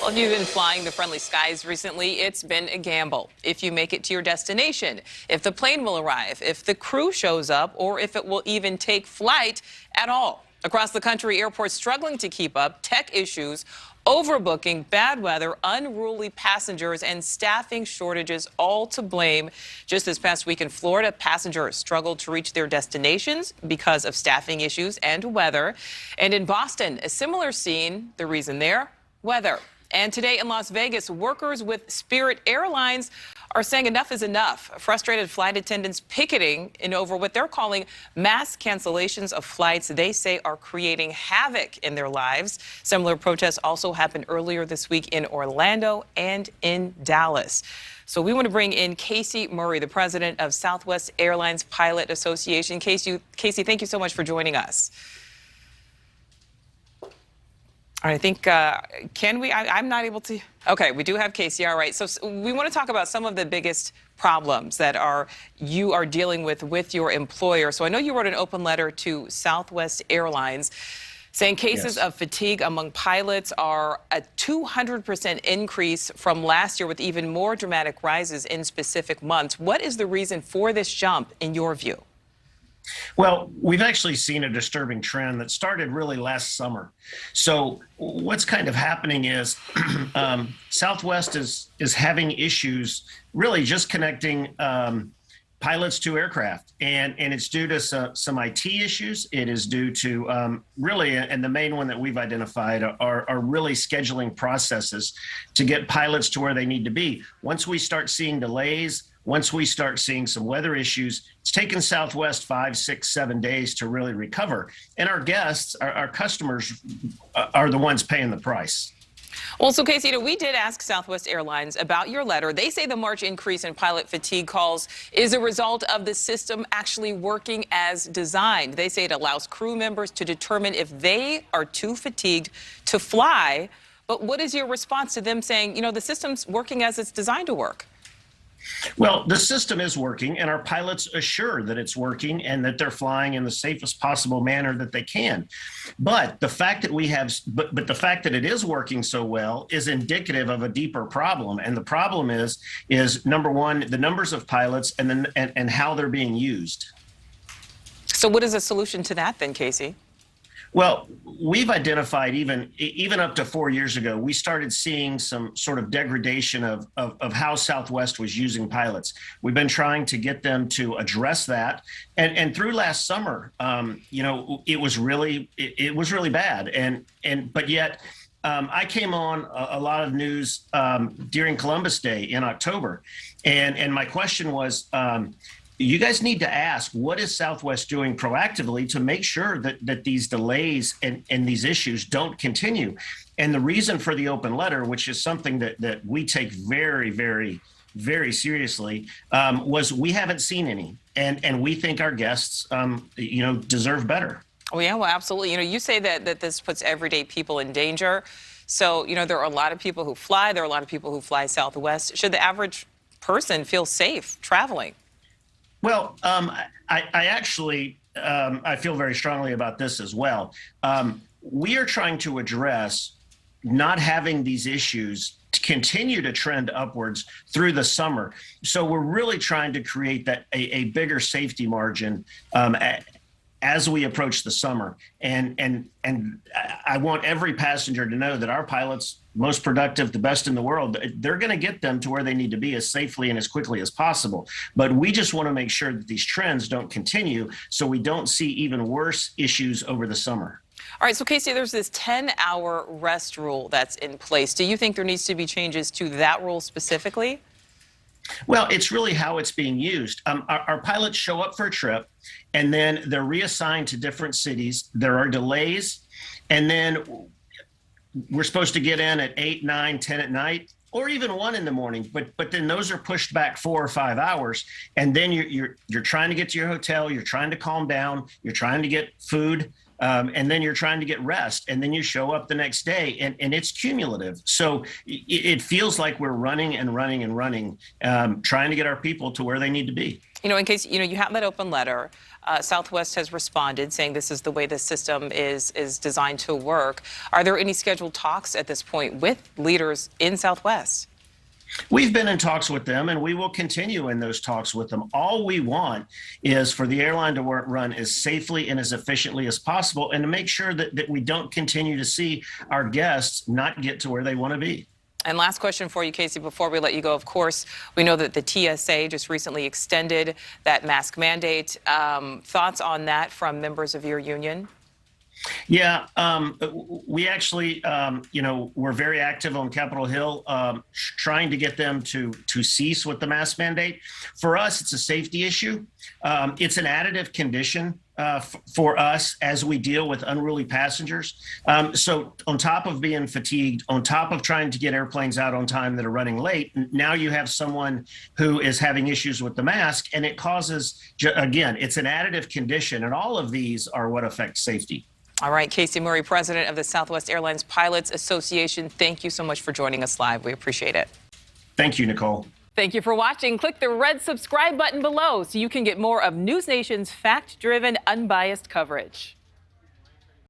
Well, if you've been flying the friendly skies recently, it's been a gamble. If you make it to your destination, if the plane will arrive, if the crew shows up, or if it will even take flight at all. Across the country, airports struggling to keep up, tech issues, overbooking, bad weather, unruly passengers, and staffing shortages, all to blame. Just this past week in Florida, passengers struggled to reach their destinations because of staffing issues and weather. And in Boston, a similar scene. The reason there? Weather. And today in Las Vegas, workers with Spirit Airlines are saying enough is enough. Frustrated flight attendants picketing over what they're calling mass cancellations of flights they say are creating havoc in their lives. Similar protests also happened earlier this week in Orlando and in Dallas. So we want to bring in Casey Murray, the president of Southwest Airlines Pilot Association. Casey, thank you so much for joining us. All right, I think, can we? I'm not able to. Okay, we do have Casey. All right, so we want to talk about some of the biggest problems that you are dealing with your employer. So I know you wrote an open letter to Southwest Airlines saying cases of fatigue among pilots are a 200% increase from last year, with even more dramatic rises in specific months. What is the reason for this jump in your view? Well, we've actually seen a disturbing trend that started really last summer. So what's kind of happening is Southwest is having issues really just connecting pilots to aircraft. And it's due to some IT issues. It is due to really, and the main one that we've identified are really scheduling processes to get pilots to where they need to be. Once we start seeing delays, once we start seeing some weather issues, it's taken Southwest 5, 6, 7 days to really recover. And our guests, our customers are the ones paying the price. Well, so Casey, we did ask Southwest Airlines about your letter. They say the March increase in pilot fatigue calls is a result of the system actually working as designed. They say it allows crew members to determine if they are too fatigued to fly. But what is your response to them saying, the system's working as it's designed to work? Well, the system is working, and our pilots assure that it's working and that they're flying in the safest possible manner that they can. But the fact that the fact that it is working so well is indicative of a deeper problem. And the problem is number one, the numbers of pilots and how they're being used. So what is the solution to that then, Casey? Well, we've identified even up to 4 years ago, we started seeing some sort of degradation of how Southwest was using pilots. We've been trying to get them to address that. And through last summer, it was really bad. But yet I came on a lot of news during Columbus Day in October. And my question was, you guys need to ask, what is Southwest doing proactively to make sure that these delays and these issues don't continue? And the reason for the open letter, which is something that we take very, very, very seriously, was we haven't seen any. And we think our guests, deserve better. Oh, yeah, well, absolutely. You say that this puts everyday people in danger. So, there are a lot of people who fly. There are a lot of people who fly Southwest. Should the average person feel safe traveling? Well, I actually feel very strongly about this as well. We are trying to address not having these issues to continue to trend upwards through the summer. So we're really trying to create a bigger safety margin as we approach the summer. And I want every passenger to know that our pilots, most productive, the best in the world, they're going to get them to where they need to be as safely and as quickly as possible. But we just want to make sure that these trends don't continue so we don't see even worse issues over the summer. All right, so Casey, there's this 10-hour rest rule that's in place. Do you think there needs to be changes to that rule specifically? Well, it's really how it's being used. Our pilots show up for a trip, and then they're reassigned to different cities. There are delays, and then we're supposed to get in at 8, 9, 10 at night, or even 1 in the morning. But then those are pushed back 4 or 5 hours, and then you're trying to get to your hotel. You're trying to calm down. You're trying to get food. And then you're trying to get rest, and then you show up the next day, and it's cumulative. So it feels like we're running and running and running, trying to get our people to where they need to be. In case, you have that open letter, Southwest has responded saying this is the way the system is designed to work. Are there any scheduled talks at this point with leaders in Southwest? We've been in talks with them, and we will continue in those talks with them. All we want is for the airline to run as safely and as efficiently as possible, and to make sure that we don't continue to see our guests not get to where they want to be. And last question for you, Casey, before we let you go. Of course, we know that the TSA just recently extended that mask mandate. Thoughts on that from members of your union? Yeah, we actually, we're very active on Capitol Hill, trying to get them to cease with the mask mandate. For us, it's a safety issue. It's an additive condition for us as we deal with unruly passengers. So on top of being fatigued, on top of trying to get airplanes out on time that are running late, now you have someone who is having issues with the mask, and it causes, again, it's an additive condition, and all of these are what affect safety. All right, Casey Murray, president of the Southwest Airlines Pilots Association, thank you so much for joining us live. We appreciate it. Thank you, Nicole. Thank you for watching. Click the red subscribe button below so you can get more of NewsNation's fact-driven, unbiased coverage.